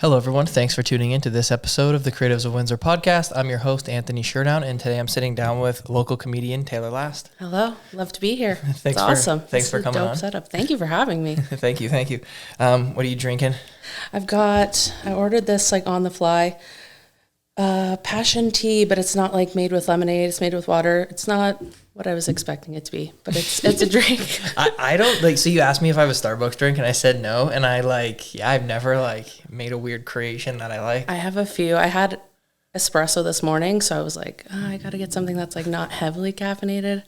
Hello, everyone. Thanks for tuning in to this episode of the Creatives of Windsor Podcast. I'm your host, Anthony Sherdown, and today I'm sitting down with local comedian Taylor Last. Hello. Love to be here. Thanks it's awesome. Thanks for coming on. Setup. Thank you for having me. Thank you. What are you drinking? I ordered this like on the fly, passion tea, but it's not like made with lemonade. It's made with water. It's not what I was expecting it to be, but it's a drink. I don't like, so you asked me if I have a Starbucks drink and I said no. And I've never made a weird creation that I like. I have a few. I had espresso this morning. So I was like, I got to get something that's like not heavily caffeinated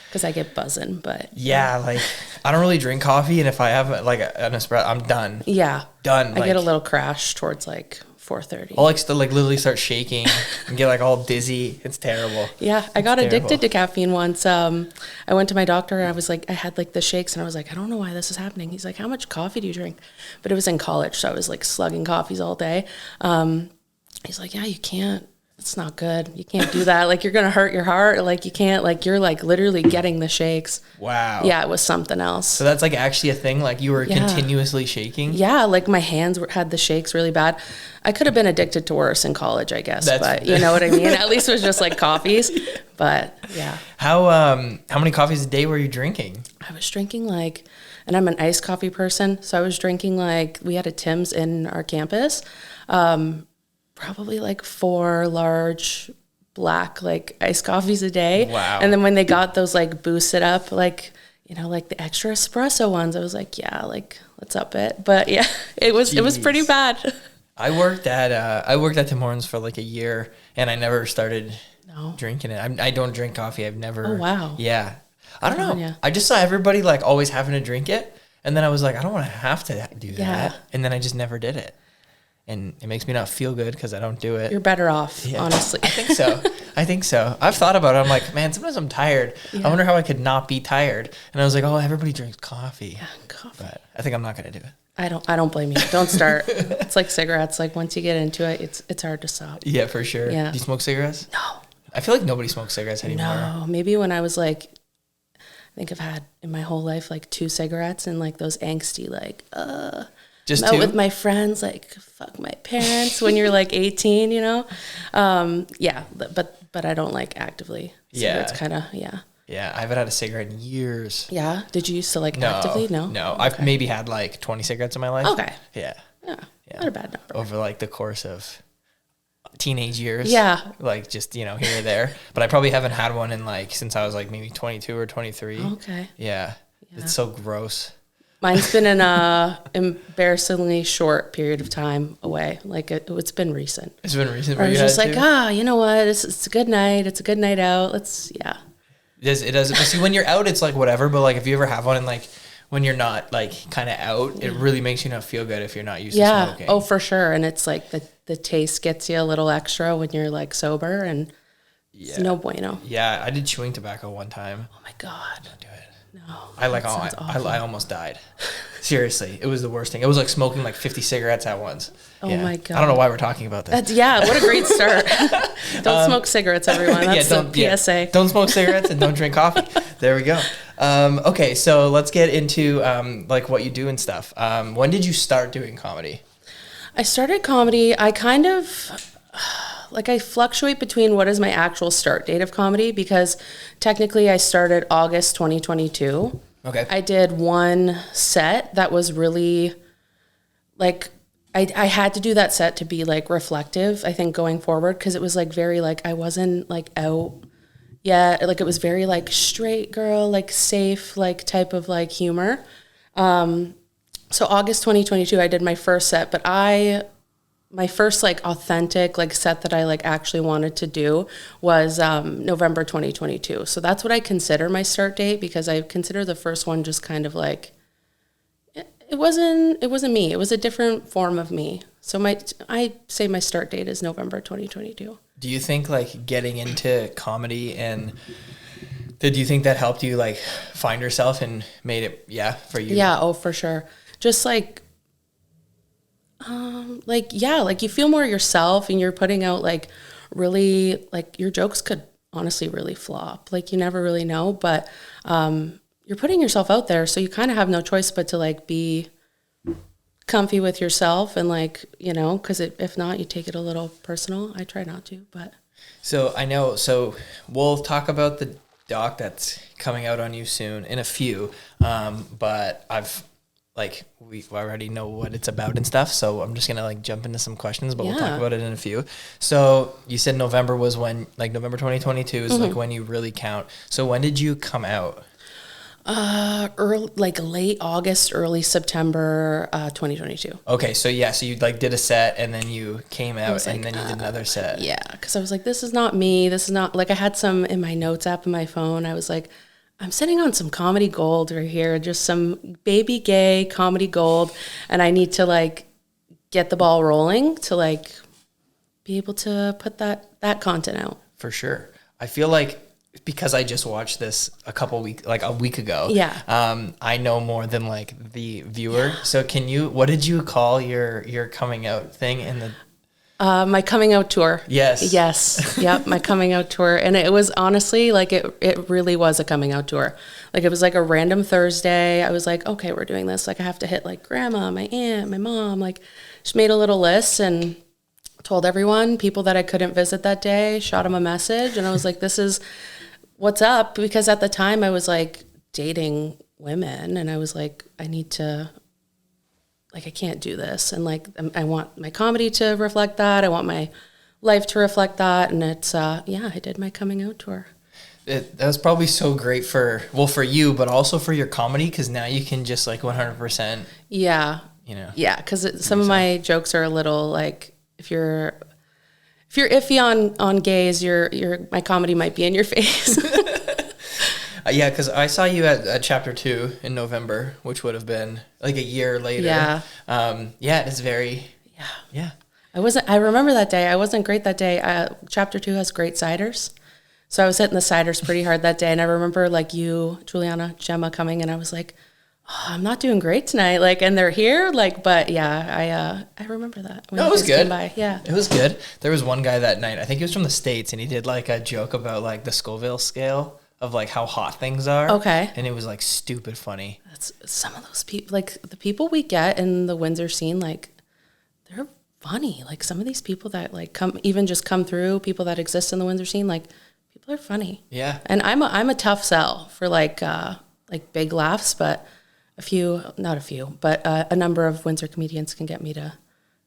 because I get buzzing, but yeah, I don't really drink coffee. And if I have an espresso, I'm done. Yeah. Done. I get a little crash towards 4:30. I'll still literally start shaking and get all dizzy. It's terrible. Yeah, I got addicted to caffeine once. I went to my doctor and I was like, I had the shakes and I was like, I don't know why this is happening. He's like, how much coffee do you drink? But it was in college, so I was slugging coffees all day. He's like, yeah, you can't. It's not good. You can't do that. You're gonna hurt your heart. You can't. You're literally getting the shakes. Wow. Yeah, it was something else. So that's actually a thing. You were continuously shaking. Yeah, my hands had the shakes really bad. I could have been addicted to worse in college, I guess. But you know what I mean. At least it was just coffees. But yeah. How many coffees a day were you drinking? I was drinking and I'm an iced coffee person, so I was drinking we had a Tim's in our campus. Probably 4 large black iced coffees a day. Wow. And then when they got those boosted up the extra espresso ones, I was let's up it. But yeah, it was pretty bad. I worked at Tim Hortons for a year and I never started drinking it. I don't drink coffee. I've never. Oh wow. Yeah. I don't know. Yeah. I just saw everybody always having to drink it. And then I was I don't want to have to do that. Yeah. And then I just never did it. And it makes me not feel good because I don't do it. You're better off, honestly. I think so. I've thought about it. I'm man, sometimes I'm tired. Yeah. I wonder how I could not be tired. And I was everybody drinks coffee. Yeah, coffee. But I think I'm not going to do it. I don't blame you. Don't start. It's like cigarettes. Once you get into it, it's hard to stop. Yeah, for sure. Yeah. Do you smoke cigarettes? No. I feel nobody smokes cigarettes anymore. No. Maybe when I was I think I've had in my whole life 2 cigarettes and those angsty just out 2? with my friends, fuck my parents when you're 18, you know? Yeah, but I don't actively. Cigarettes kind of, yeah. Yeah, I haven't had a cigarette in years. Yeah? Did you used to actively? No? No, okay. I've maybe had 20 cigarettes in my life. Okay. Yeah. Yeah, not a bad number. Over the course of teenage years. Yeah. Just, here or there. But I probably haven't had one in since I was maybe 22 or 23. Okay. Yeah. It's so gross. Mine's been an embarrassingly short period of time away. It's been recent. It's been recent. I was just you know what? It's a good night. It's a good night out. Yeah. It does. But see, when you're out, it's whatever. But if you ever have one and when you're not kind of out, it really makes you not feel good if you're not used to smoking. Oh, for sure. And it's the taste gets you a little extra when you're sober and it's no bueno. Yeah. I did chewing tobacco one time. Oh my God. Don't do it. No. I almost died. Seriously, it was the worst thing. It was smoking 50 cigarettes at once. Oh my God. I don't know why we're talking about this. What a great start. Don't smoke cigarettes, everyone. That's the PSA. Don't smoke cigarettes and don't drink coffee. There we go. Okay, so let's get into what you do and stuff. When did you start doing comedy? I started comedy. I kind of I fluctuate between what is my actual start date of comedy because technically I started August 2022. Okay. I did one set that was really I had to do that set to be reflective, I think, going forward because it was very I wasn't out yet. It was very straight girl, safe, type of humor. So August 2022, I did my first set, but my first authentic set that I actually wanted to do was November 2022. So that's what I consider my start date because I consider the first one just kind of it wasn't me. It was a different form of me. So I say my start date is November 2022. Do you think getting into comedy and do you think that helped you find yourself and made it for you? Yeah, oh for sure. Just you feel more yourself and you're putting out really your jokes could honestly really flop. You never really know, but you're putting yourself out there, so you kind of have no choice but to be comfy with yourself and like, you know, because if not, you take it a little personal. I try not to, but. So I know, so we'll talk about the doc that's coming out on you soon in a few, but we already know what it's about and stuff, so I'm just gonna like jump into some questions, but we'll talk about it in a few. So you said November was when, like November 2022 is like when you really count. So when did you come out? Like late August, early September, 2022. Okay, so so you like did a set and then you came out and then you did another set. Yeah, because I was like, this is not me. This is not, like I had some in my notes app in my phone. I was like, I'm sitting on some comedy gold right here, just some baby gay comedy gold, and I need to like get the ball rolling to like be able to put that content out. For sure. I feel like, because I just watched this a week ago. Yeah. I know more than like the viewer. Yeah. So what did you call your coming out thing in the? My coming out tour. Yes. Yes. Yep. My coming out tour. And it was honestly like, it really was a coming out tour. Like it was like a random Thursday. I was like, okay, we're doing this. Like I have to hit like grandma, my aunt, my mom, like just made a little list and told everyone, people that I couldn't visit that day, shot them a message. And I was like, this is what's up. Because at the time I was like dating women and I was like, I need to, like, I can't do this. And like, I want my comedy to reflect that. I want my life to reflect that. And it's, I did my coming out tour. That was probably so great for you, but also for your comedy. Cause now you can just like 100%. Yeah. You know? Yeah. Cause some of my jokes are a little like, if you're iffy on gays, my comedy might be in your face. Yeah, because I saw you at Chapter 2 in November, which would have been like a year later. Yeah. It's very... Yeah. I remember that day. I wasn't great that day. Chapter 2 has great ciders. So I was hitting the ciders pretty hard that day. And I remember like you, Juliana, Gemma coming, and I was like, oh, I'm not doing great tonight. Like, and they're here. Like, but yeah, I remember that. No, it was good. Yeah. It was good. There was one guy that night, I think he was from the States, and he did like a joke about like the Scoville scale of like how hot things are. Okay. And it was like stupid funny. That's some of those people, like the people we get in the Windsor scene, like they're funny. Like some of these people that like come through, people that exist in the Windsor scene, like people are funny. Yeah. And I'm a tough sell for like big laughs, but a number of Windsor comedians can get me to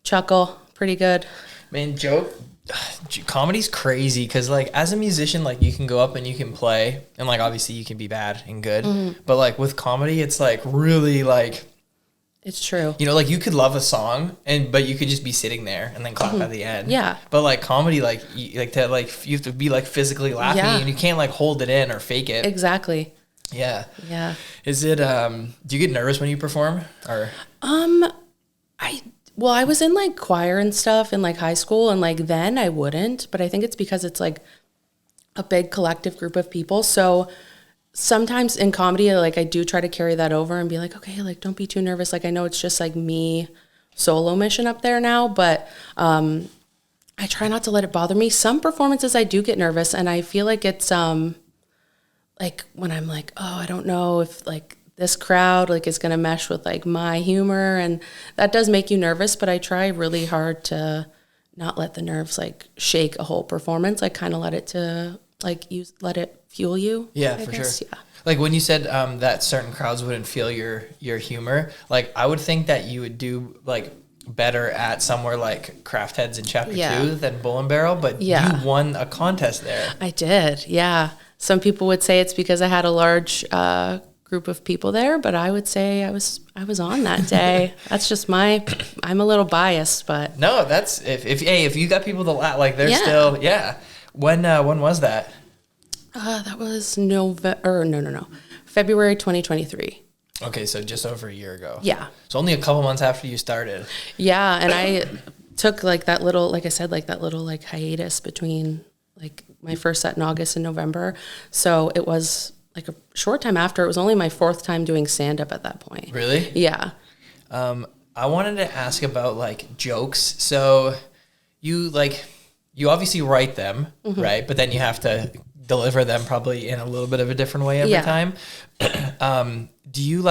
chuckle pretty good. Man, comedy's crazy because like as a musician, like you can go up and you can play and like obviously you can be bad and good, but like with comedy it's like really like, it's true, you know, like you could love a song but you could just be sitting there and then clap at the end. Yeah. But like comedy, like you have to be like physically laughing and you can't like hold it in or fake it. Exactly. Yeah. Yeah. Is it do you get nervous when you perform or I was in like choir and stuff in like high school, and like then I wouldn't, but I think it's because it's like a big collective group of people. So sometimes in comedy, like I do try to carry that over and be like, okay, like don't be too nervous. Like I know it's just like me solo mission up there now, but I try not to let it bother me. Some performances I do get nervous, and I feel like it's like when I'm like, oh, I don't know if like this crowd like is going to mesh with like my humor, and that does make you nervous, but I try really hard to not let the nerves like shake a whole performance. Like kind of let it fuel you. Yeah, for sure. Yeah. Like when you said that certain crowds wouldn't feel your humor, like I would think that you would do like better at somewhere like Craft Heads in Chapter 2 than Bull and Barrel, but you won a contest there. I did. Yeah. Some people would say it's because I had a large group of people there, but I would say I was on that day. That's just I'm a little biased, but no, that's if you got people to laugh, like they're still When was that? That was February 2023. Okay, so just over a year ago. Yeah. So only a couple months after you started. Yeah, and I took like that little, like I said, like that little like hiatus between like my first set in August and November. So it was like a short time after. It was only my fourth time doing stand-up at that point. Really? Yeah. I wanted to ask about like jokes. So you obviously write them, right? But then you have to deliver them probably in a little bit of a different way every time. Do you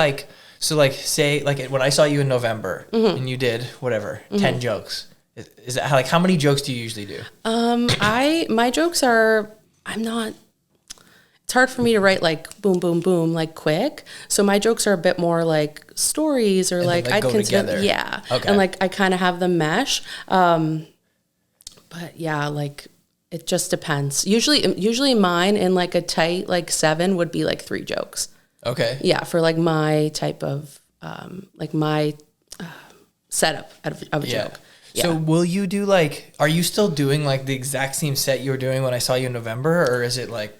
So like say like when I saw you in November and you did whatever 10 jokes, is that like how many jokes do you usually do? My jokes are, it's hard for me to write like boom, boom, boom, like quick. So my jokes are a bit more like stories or like I'd consider, together. Yeah. Okay. And like I kind of have them mesh. But yeah, like it just depends. Usually mine in like a tight like 7 would be like 3 jokes. Okay. Yeah, for like my type of like my setup of a joke. Yeah. So will you do like, are you still doing like the exact same set you were doing when I saw you in November, or is it like?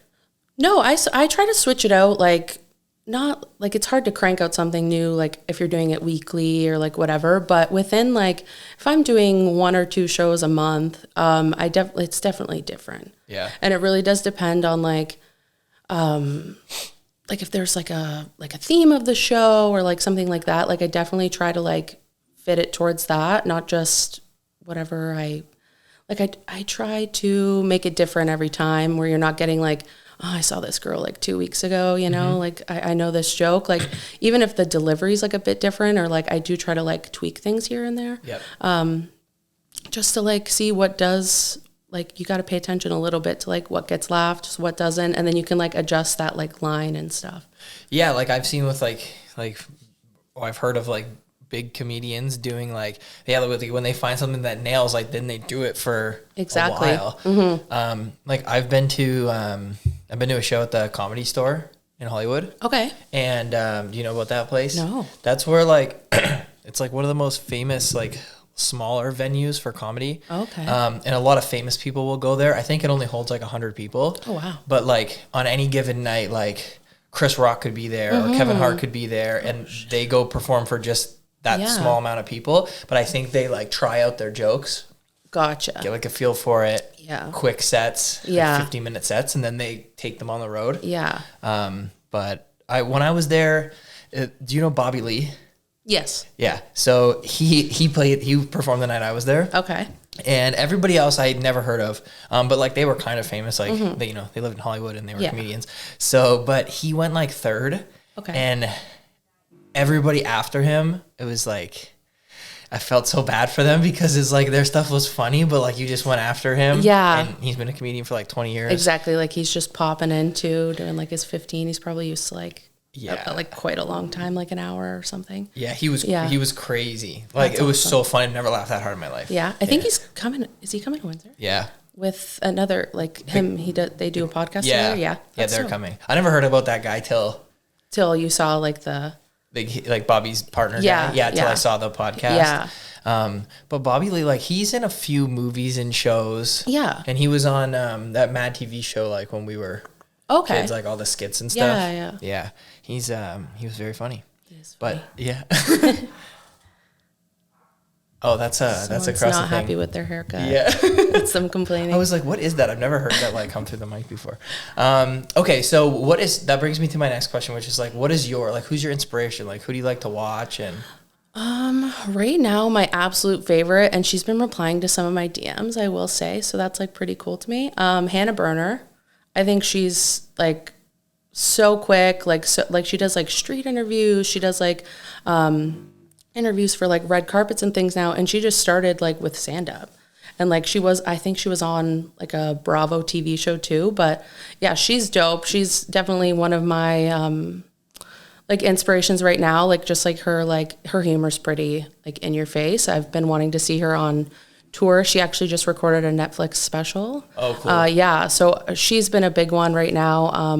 No, I try to switch it out. Like not like it's hard to crank out something new, like if you're doing it weekly or like whatever, but within like, if I'm doing 1 or 2 shows a month, it's definitely different. Yeah. And it really does depend on like if there's like a theme of the show or like something like that, like I definitely try to like fit it towards that, not just whatever I try to make it different every time, where you're not getting like, oh, I saw this girl like 2 weeks ago, you know, like I know this joke, like even if the delivery is like a bit different, or like I do try to like tweak things here and there. Yep. Just to like see what does, like you got to pay attention a little bit to like what gets laughed, what doesn't, and then you can like adjust that like line and stuff. Yeah, like I've seen with I've heard of like big comedians doing like, when they find something that nails, like then they do it for a while. Like I've been to a show at the Comedy Store in Hollywood. Okay. And do you know about that place? No. That's where like it's like one of the most famous like smaller venues for comedy. Okay. And a lot of famous people will go there. I think it only holds like 100 people. Oh wow. But like on any given night, like Chris Rock could be there or Kevin Hart could be there, and they go perform for just that small amount of people. But I think they like try out their jokes. Gotcha. Get like a feel for it. Yeah. Quick sets. Yeah. Like 15-minute sets, and then they take them on the road. Yeah. But when I was there, do you know Bobby Lee? Yes. Yeah. So he performed the night I was there. Okay. And everybody else I had never heard of, but like they were kind of famous, like they lived in Hollywood and they were comedians. So, but he went like 3rd. Okay. And everybody after him, it was like, I felt so bad for them because it's like their stuff was funny, but like you just went after him. Yeah. And he's been a comedian for like 20 years. Exactly. Like he's just popping into doing like his 15. He's probably used to like, like quite a long time, like an hour or something. Yeah. He was crazy. Like it was so fun. I've never laughed that hard in my life. Yeah. I think he's coming. Is he coming to Windsor? Yeah. With another, like him, they do a podcast together. Yeah. Yeah. They're coming. I never heard about that guy till you saw like like Bobby's partner guy. Yeah, till I saw the podcast. Yeah. But Bobby Lee, like he's in a few movies and shows. Yeah. And he was on that Mad TV show like when we were kids, like all the skits and stuff. Yeah. Yeah. He was very funny. He is funny. But yeah. Oh, that's across the thing. Not happy with their haircut. Yeah. That's them complaining. I was like, what is that? I've never heard that like come through the mic before. Okay, so that brings me to my next question, which is like, who's your inspiration? Like, who do you like to watch? And right now, my absolute favorite, and she's been replying to some of my DMs, I will say, so that's like pretty cool to me. Hannah Berner. I think she's like so quick, like she does like street interviews. She does like interviews for like red carpets and things now, and she just started like with stand-up, and like I think she was on like a Bravo TV show too, but yeah, she's dope. She's definitely one of my like inspirations right now, like just like her humor's pretty like in your face. I've been wanting to see her on tour. She actually just recorded a Netflix special. Oh cool. Yeah, so she's been a big one right now.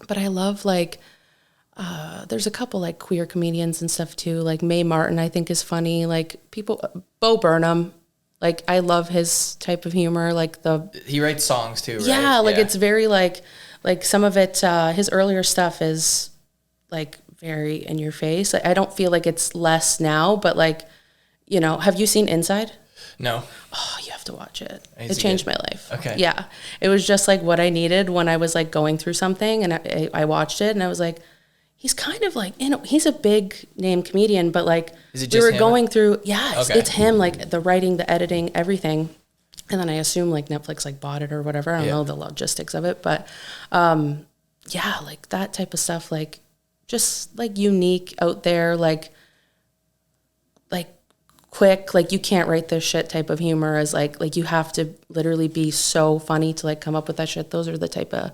But I love like there's a couple like queer comedians and stuff too. Like Mae Martin, I think is funny. Like Bo Burnham, like I love his type of humor. Like he writes songs too, right? Yeah, like it's very like some of it. His earlier stuff is like very in your face. Like, I don't feel like it's less now, but like, have you seen Inside? No. Oh, you have to watch it. It changed my life. Okay. Yeah, it was just like what I needed when I was like going through something, and I watched it, and I was like, he's kind of like, he's a big name comedian, but like we were going through, it's him, like the writing, the editing, everything. And then I assume like Netflix like bought it or whatever. I don't know the logistics of it, but like that type of stuff, like just like unique out there, like quick, like you can't write this shit type of humor as like you have to literally be so funny to like come up with that shit. Those are the type of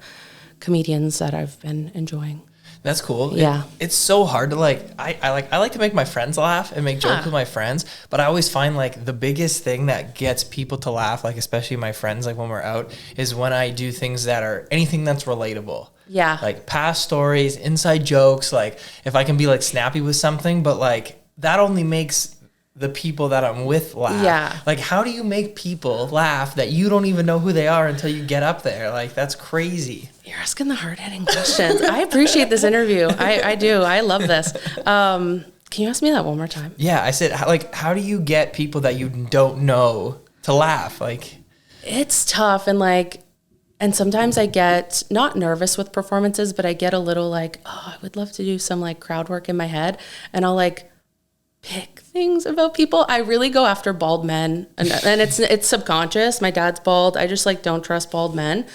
comedians that I've been enjoying. That's cool. Yeah. It's so hard to like, I like to make my friends laugh and make jokes with my friends, but I always find like the biggest thing that gets people to laugh, like especially my friends, like when we're out, is when I do things that are anything that's relatable. Yeah. Like past stories, inside jokes, like if I can be like snappy with something, but like that only makes the people that I'm with laugh. Yeah. Like how do you make people laugh that you don't even know who they are until you get up there? Like that's crazy. You're asking the hard-hitting questions. I appreciate this interview. I do. I love this. Can you ask me that one more time? Yeah, I said, like, how do you get people that you don't know to laugh? Like, it's tough, and sometimes I get not nervous with performances, but I get a little like, oh, I would love to do some like crowd work in my head, and I'll like pick things about people. I really go after bald men, and it's subconscious. My dad's bald. I just like don't trust bald men.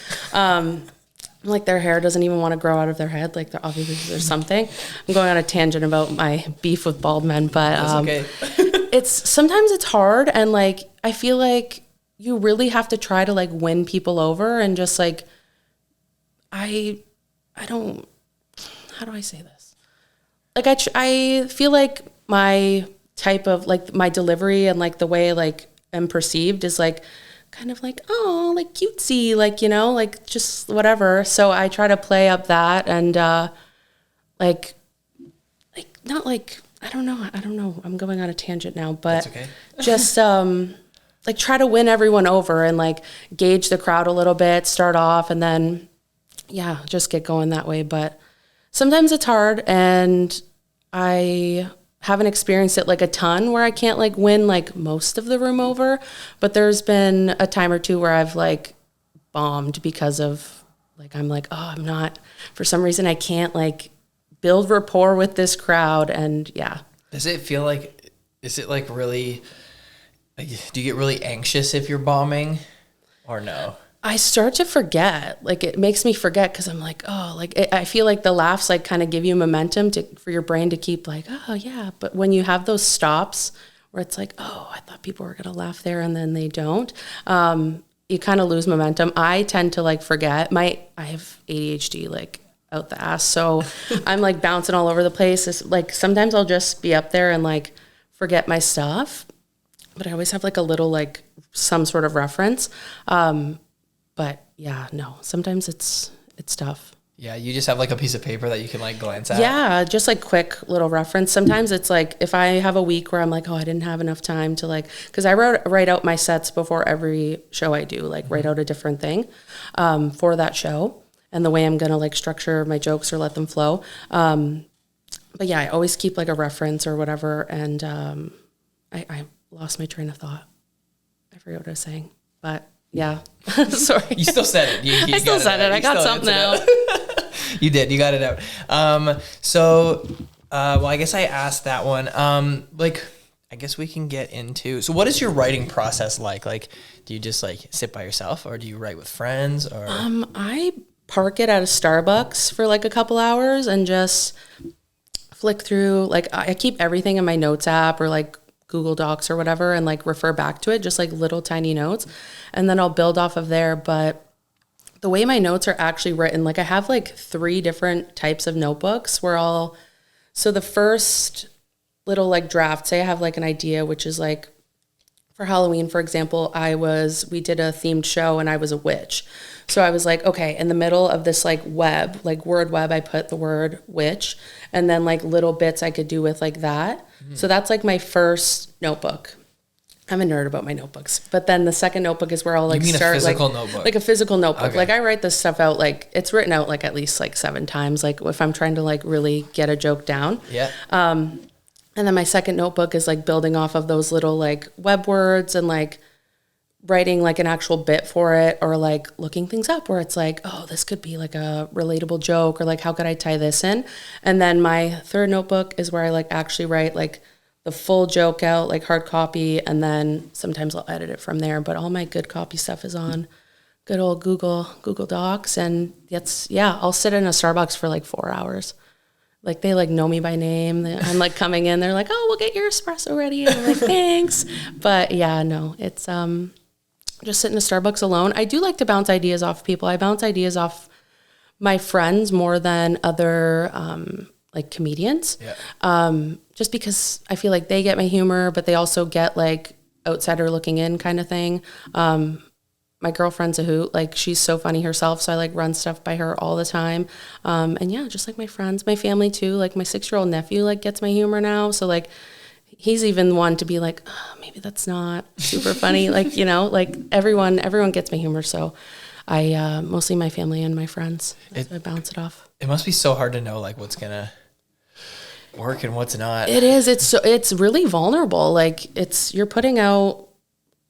Like their hair doesn't even want to grow out of their head. Like obviously there's something. I'm going on a tangent about my beef with bald men, but okay. sometimes it's hard, and like I feel like you really have to try to like win people over, and just like I don't, how do I say this? Like I feel like my type of like my delivery and like the way I like am perceived is like kind of like, oh, like cutesy, like, you know, like just whatever. So I try to play up that, and like not like, I don't know. I'm going on a tangent now, but okay. Just like try to win everyone over and like gauge the crowd a little bit, start off, and then yeah, just get going that way. But sometimes it's hard, and I haven't experienced it like a ton where I can't like win like most of the room over, but there's been a time or two where I've like bombed because of like, I'm like, oh, I'm not, for some reason I can't like build rapport with this crowd. And yeah. Does it feel like, is it like really, like, do you get really anxious if you're bombing or no? I start to forget, like it makes me forget, because I'm like, oh, like I feel like the laughs like kind of give you momentum for your brain to keep like, oh yeah. But when you have those stops where it's like, oh, I thought people were going to laugh there, and then they don't, you kind of lose momentum. I tend to like forget. I have ADHD like out the ass, so I'm like bouncing all over the place. It's like sometimes I'll just be up there and like forget my stuff, but I always have like a little like some sort of reference. But yeah, no, sometimes it's tough. Yeah, you just have like a piece of paper that you can like glance at. Yeah, just like quick little reference. Sometimes it's like if I have a week where I'm like, oh, I didn't have enough time to like, because I write out my sets before every show I do, like write out a different thing for that show and the way I'm gonna like structure my jokes or let them flow. But yeah, I always keep like a reference or whatever. And I lost my train of thought. I forgot what I was saying, but. Yeah. Sorry. You still said it. You I still said it. I got something out. You did. You got it out. So, well, I guess I asked that one. Like, I guess we can get into, so what is your writing process like? Like, do you just like sit by yourself, or do you write with friends, or? I park it at a Starbucks for like a couple hours and just flick through. Like I keep everything in my notes app or like Google Docs or whatever, and like refer back to it, just like little tiny notes, and then I'll build off of there. But the way my notes are actually written, like I have like 3 different types of notebooks where so the first little like draft, say I have like an idea, which is like for Halloween, for example, we did a themed show and I was a witch. So I was like, okay, in the middle of this like web, like word web, I put the word witch, and then like little bits I could do with like that. Mm-hmm. So that's like my first notebook. I'm a nerd about my notebooks. But then the second notebook is where I'll like start like notebook. Like a physical notebook. Okay. Like I write this stuff out, like it's written out like at least like 7 times, like if I'm trying to like really get a joke down. Yeah. And then my second notebook is like building off of those little like web words and like writing like an actual bit for it, or like looking things up where it's like, oh, this could be like a relatable joke, or like how could I tie this in? And then my third notebook is where I like actually write like the full joke out, like hard copy, and then sometimes I'll edit it from there. But all my good copy stuff is on good old Google Docs, and I'll sit in a Starbucks for like 4 hours. Like they like know me by name. I'm like coming in, they're like, oh, we'll get your espresso ready. And I'm like, thanks. But yeah, no, it's just sitting in a Starbucks alone. I do like to bounce ideas off people. I bounce ideas off my friends more than other like comedians. Yeah. Just because I feel like they get my humor, but they also get like outsider looking in kind of thing. My girlfriend's a hoot. Like she's so funny herself. So I like run stuff by her all the time. And yeah, just like my friends, my family too. Like my 6-year-old nephew like gets my humor now. So like he's even one to be like, oh, maybe that's not super funny. Like, you know, like everyone gets my humor. So I mostly my family and my friends. I bounce it off. It must be so hard to know like what's gonna work and what's not. It is. It's really vulnerable. Like you're putting out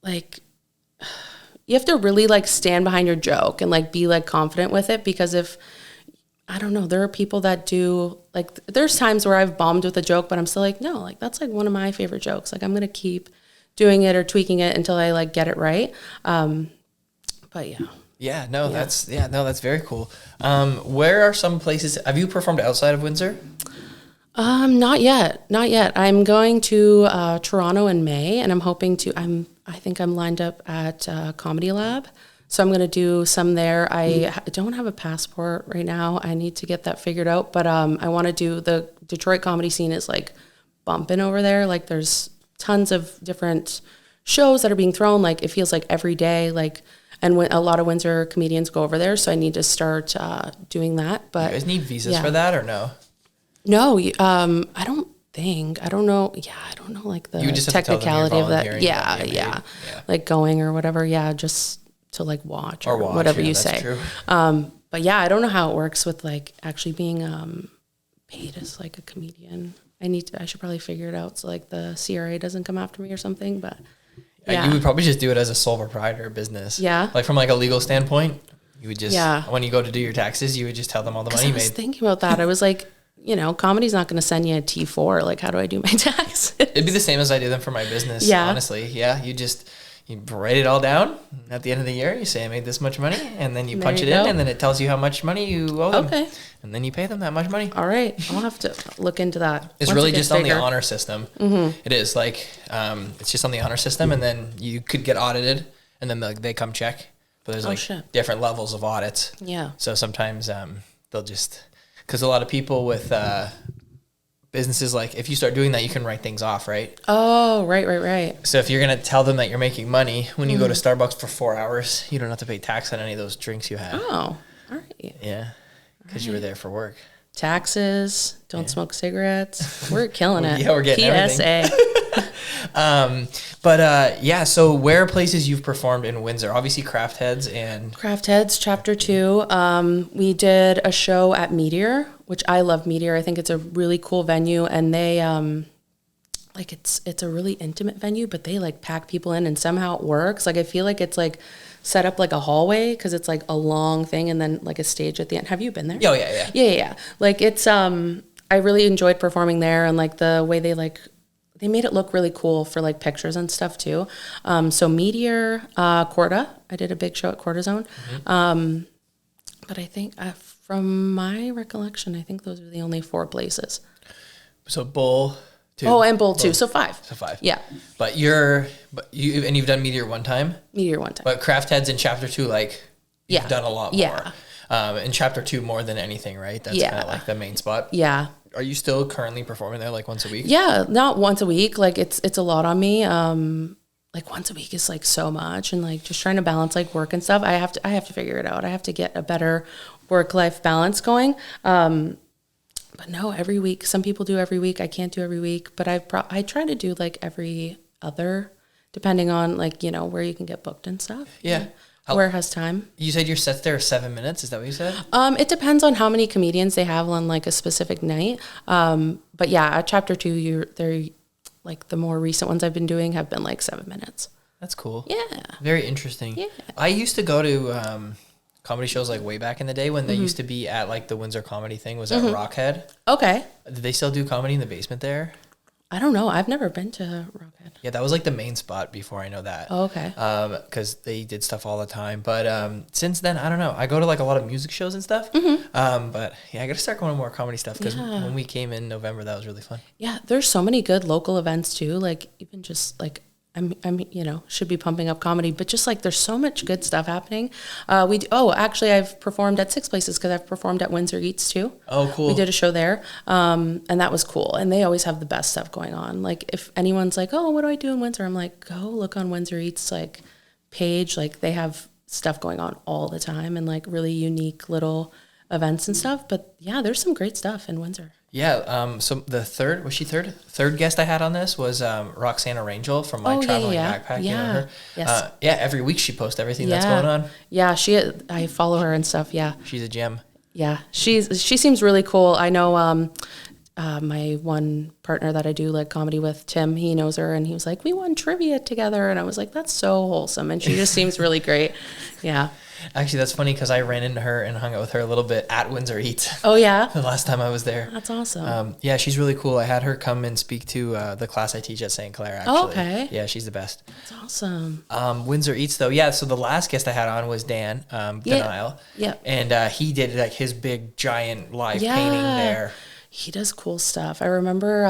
like, you have to really like stand behind your joke and like be like confident with it, because if, I don't know, there are people that do like, there's times where I've bombed with a joke, but I'm still like, no, like that's like one of my favorite jokes. Like I'm going to keep doing it or tweaking it until I like get it right. But yeah. Yeah, no, that's very cool. Where are some places, have you performed outside of Windsor? Not yet. I'm going to Toronto in May, and I'm hoping to. I think I'm lined up at Comedy Lab, so I'm going to do some there. I don't have a passport right now. I need to get that figured out, but I want to do the Detroit comedy scene is like bumping over there. Like there's tons of different shows that are being thrown. Like it feels like every day. Like and when a lot of Windsor comedians go over there, so I need to start doing that. But you guys need visas for that or no? No, I don't think. I don't know. Yeah, I don't know like the technicality of that. Yeah. Like going or whatever. Yeah, just to like watch or whatever you say. True. But yeah, I don't know how it works with like actually being paid as like a comedian. I should probably figure it out so like the CRA doesn't come after me or something. But yeah, you would probably just do it as a sole proprietor business. Yeah, like from like a legal standpoint, you would just when you go to do your taxes, you would just tell them all the money you made. I was thinking about that. I was like, you know, comedy's not going to send you a T4. Like, how do I do my taxes? It'd be the same as I do them for my business, honestly. Yeah, you write it all down. At the end of the year, you say, I made this much money, and then you punch it in, and then it tells you how much money you owe them. Okay. And then you pay them that much money. All right. I'll have to look into that. It's really just on the honor system. Mm-hmm. It is. Like, it's just on the honor system, and then you could get audited, and then they come check. But there's different levels of audits. Yeah. So sometimes they'll just... Because a lot of people with businesses, like if you start doing that, you can write things off, right? Oh, right. So if you're going to tell them that you're making money, when you go to Starbucks for 4 hours, you don't have to pay tax on any of those drinks you had. Oh, all right. Yeah, because you were there for work. Taxes, don't smoke cigarettes. We're killing it. Yeah, we're getting PSA. Everything. So where are places you've performed in Windsor? Obviously Craft Heads Chapter 2. We did a show at Meteor, which I love Meteor. I think it's a really cool venue, and they like it's a really intimate venue, but they like pack people in and somehow it works. Like I feel like it's like set up like a hallway because it's like a long thing and then like a stage at the end. Have you been there? Oh yeah. Yeah. Like it's I really enjoyed performing there, and like the way they made it look really cool for like pictures and stuff too. So Meteor, Corda, I did a big show at Corda Zone. Mm-hmm. But I think from my recollection, I think those are the only 4 places. So Bull 2. Oh, and Bull 2. So 5. Yeah. But you've done Meteor one time? Meteor one time. But Craft Heads in Chapter 2, like you've done a lot more. In Chapter 2 more than anything, right? That's kind of like the main spot. Yeah. Are you still currently performing there like once a week? Yeah, not once a week. Like it's a lot on me. Like once a week is like so much, and like just trying to balance like work and stuff. I have to figure it out. I have to get a better work-life balance going. But no, every week. Some people do every week. I can't do every week, but I try to do like every other, depending on like, you know, where you can get booked and stuff. Yeah. Where it has time. You said your sets there are 7 minutes. Is that what you said? It depends on how many comedians they have on like a specific night. But yeah, at Chapter 2, they're like the more recent ones I've been doing have been like 7 minutes. That's cool. Yeah. Very interesting. Yeah. I used to go to comedy shows like way back in the day when they used to be at like the Windsor Comedy thing was at Rockhead. Okay. Did they still do comedy in the basement there? I don't know. I've never been to Rockhead. Yeah, that was like the main spot before I know that. Oh, okay. Because they did stuff all the time. But since then, I don't know. I go to like a lot of music shows and stuff. But yeah, I got to start going to more comedy stuff because when we came in November, that was really fun. Yeah, there's so many good local events too. Like even just like I'm should be pumping up comedy, but just like there's so much good stuff happening. Actually, I've performed at 6 places because I've performed at Windsor Eats too. Oh, cool. We did a show there, and that was cool. And they always have the best stuff going on. Like if anyone's like, oh, what do I do in Windsor? I'm like, go look on Windsor Eats like page. Like they have stuff going on all the time and like really unique little events and stuff. But yeah, there's some great stuff in Windsor. Yeah, so the third guest I had on this was Roxana Rangel from Traveling Backpack. Yeah. You know her? Yes. Every week she posts everything that's going on. Yeah, I follow her and stuff, yeah. She's a gem. Yeah, she seems really cool. I know my one partner that I do like comedy with, Tim, he knows her, and he was like, we won trivia together, and I was like, that's so wholesome, and she just seems really great. Yeah. Actually, that's funny because I ran into her and hung out with her a little bit at Windsor Eats. Oh, yeah? The last time I was there. That's awesome. Yeah, she's really cool. I had her come and speak to the class I teach at St. Clair, actually. Oh, okay. Yeah, she's the best. That's awesome. Windsor Eats, though. Yeah, so the last guest I had on was Dan, Denial. Yeah. And he did like his big, giant live painting there. He does cool stuff. I remember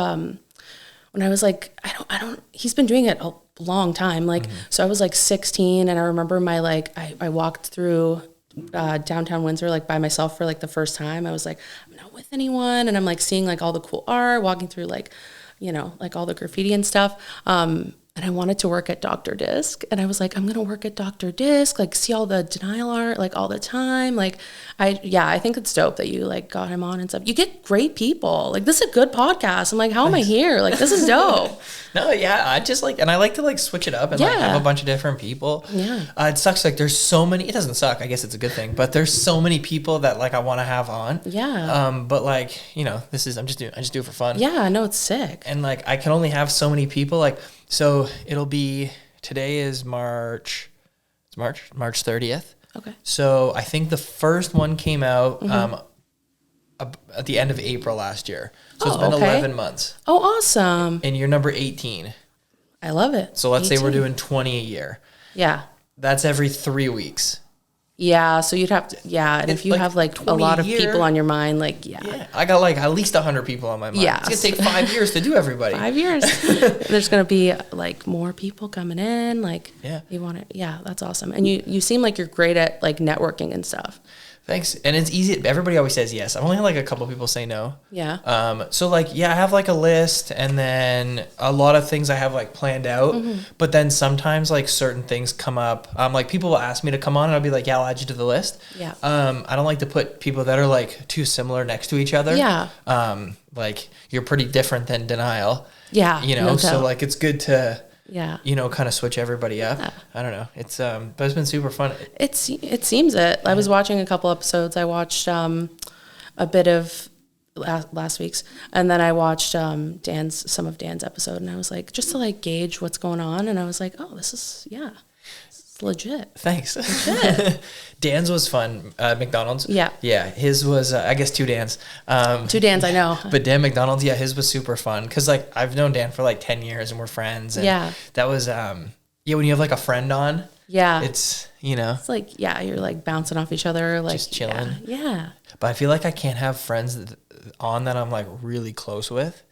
when I was like, he's been doing it a long time. Like, so I was like 16 and I remember I walked through downtown Windsor, like by myself for like the first time. I was like, I'm not with anyone. And I'm like seeing like all the cool art, walking through like, like all the graffiti and stuff. And I wanted to work at Dr. Disc. And I was like, I'm going to work at Dr. Disc, like see all the Denial art, like all the time. Like, I think it's dope that you like got him on and stuff. You get great people. Like, this is a good podcast. I'm like, how am I here? Like, this is dope. No, yeah, I just like, and I like to like switch it up and like have a bunch of different people. Yeah. It sucks. Like there's so many, it doesn't suck. I guess it's a good thing, but there's so many people that like I want to have on. Yeah. But like, I just do it for fun. Yeah, no, it's sick. And like, I can only have so many people. Like, so it'll be, today is March 30th. Okay. So I think the first one came out at the end of April last year. So it's been 11 months. Oh, awesome. And you're number 18. I love it. So let's say we're doing 20 a year. Yeah. That's every 3 weeks. Yeah, so you'd have to, and if you like have like a lot of people on your mind, like, Yeah, I got like at least 100 people on my mind. Yeah. It's going to take 5 years to do everybody. 5 years. There's going to be like more people coming in, like, you want it. Yeah, that's awesome. And you seem like you're great at like networking and stuff. Thanks. And it's easy. Everybody always says yes. I've only had like a couple people say no. Yeah. So like, I have like a list and then a lot of things I have like planned out, but then sometimes like certain things come up. Like people will ask me to come on and I'll be like, yeah, I'll add you to the list. Yeah. I don't like to put people that are like too similar next to each other. Yeah. Like you're pretty different than Denial. Yeah. So like it's good to, yeah, kind of switch everybody up. Yeah. I don't know. It's but it's been super fun. It seems it. I was watching a couple episodes. I watched a bit of last week's, and then I watched some of Dan's episode, and I was like, just to like gauge what's going on, and I was like, oh, this is legit. Thanks. Legit. Dan's was fun. McDonald's. Yeah. Yeah. His was, I guess, 2 Dans. 2 Dans, I know. But Dan McDonald's, his was super fun. Because, like, I've known Dan for, like, 10 years and we're friends. And that was, when you have, like, a friend on. Yeah. It's, It's like, you're, like, bouncing off each other. Like, just chilling. Yeah. But I feel like I can't have friends on that I'm, like, really close with.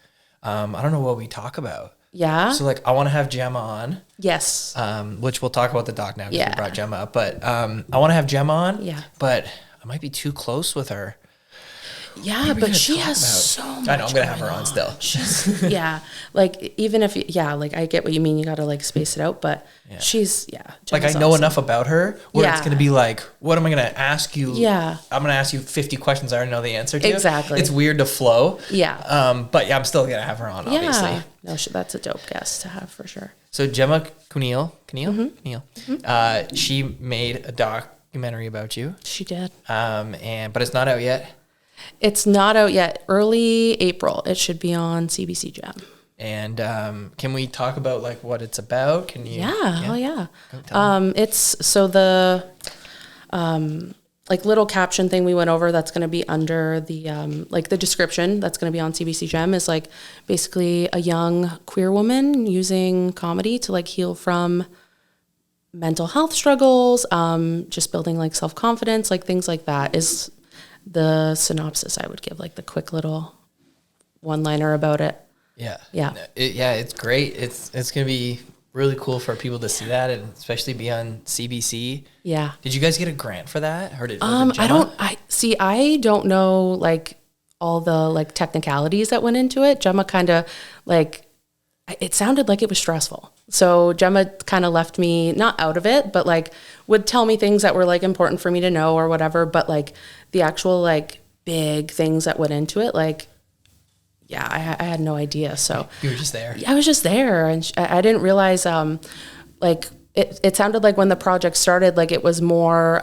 I don't know what we talk about. Yeah. So, like, I want to have Gemma on. Yes. Which we'll talk about the doc now because we brought Gemma up. But I want to have Gemma on. Yeah. But I might be too close with her. Yeah, but she has so much. I know, I'm going to have her on still. She's, like, even if, like, I get what you mean. You got to, like, space it out. But she's, like, I know enough about her where it's going to be like, what am I going to ask you? Yeah. I'm going to ask you 50 questions I already know the answer to. Exactly. It's weird to flow. Yeah. But I'm still going to have her on, obviously. No, that's a dope guest to have for sure. So Gemma Cunille, she made a documentary about you. She did. But it's not out yet. It's not out yet. Early April. It should be on CBC Gem. And can we talk about like what it's about? Can you? Yeah. Hell yeah. It's so the like little caption thing we went over that's going to be under the like the description that's going to be on CBC Gem is like basically a young queer woman using comedy to like heal from mental health struggles, just building like self-confidence, like things like that is the synopsis I would give, like the quick little one-liner about it. Yeah. Yeah. It's great. It's going to be really cool for people to see that, and especially be on CBC. Yeah. Did you guys get a grant for that? Or did I don't know like all the like technicalities that went into it. Gemma kind of like, it sounded like it was stressful. So Gemma kind of left me not out of it, but like would tell me things that were like important for me to know or whatever. But like the actual like big things that went into it, like, yeah, I had no idea. So you were just there. I was just there, and I didn't realize. Like it sounded like when the project started, like it was more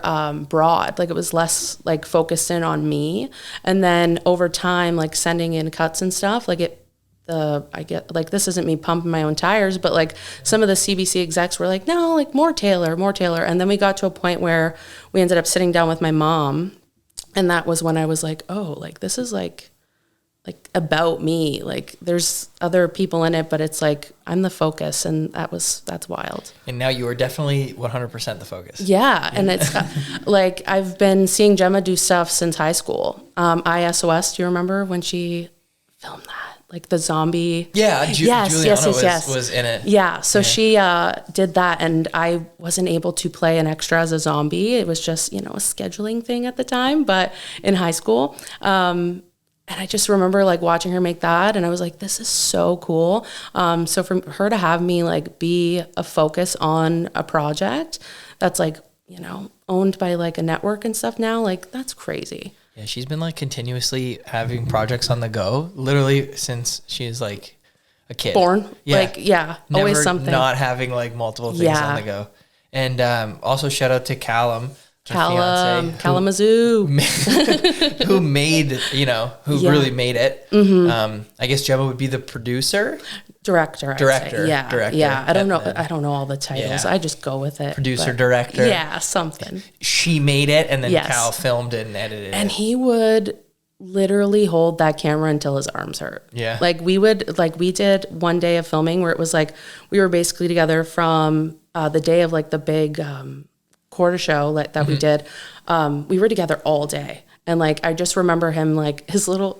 broad, like it was less like focused in on me. And then over time, like sending in cuts and stuff, like I get like, this isn't me pumping my own tires, but like some of the CBC execs were like, no, like more Taylor. And then we got to a point where we ended up sitting down with my mom, and that was when I was like, oh, like this is like about me, like there's other people in it, but it's like I'm the focus, and that's wild. And now you are definitely 100% the focus. Yeah. And it's like I've been seeing Gemma do stuff since high school. ISOS, do you remember when she filmed that? Like the zombie. Yeah, Juliana was in it. Yeah, so she did that, and I wasn't able to play an extra as a zombie. It was just, a scheduling thing at the time, but in high school. And I just remember like watching her make that, and I was like, this is so cool. So for her to have me like be a focus on a project that's like, owned by like a network and stuff now, like that's crazy. Yeah, she's been like continuously having projects on the go, literally since she was like a kid. Born. Yeah. Never Always something. Not having like multiple things on the go. And also shout out to Kalamazoo, who made, really made it. Mm-hmm. I guess Gemma would be the producer, director. Yeah. I don't know all the titles. I just go with it. Producer, director. Yeah, something. She made it, and then Cal filmed it and edited it. And he would literally hold that camera until his arms hurt. Yeah. Like we did one day of filming where it was like we were basically together from the day of like the big quarter show that we did. We were together all day, and like I just remember him like his little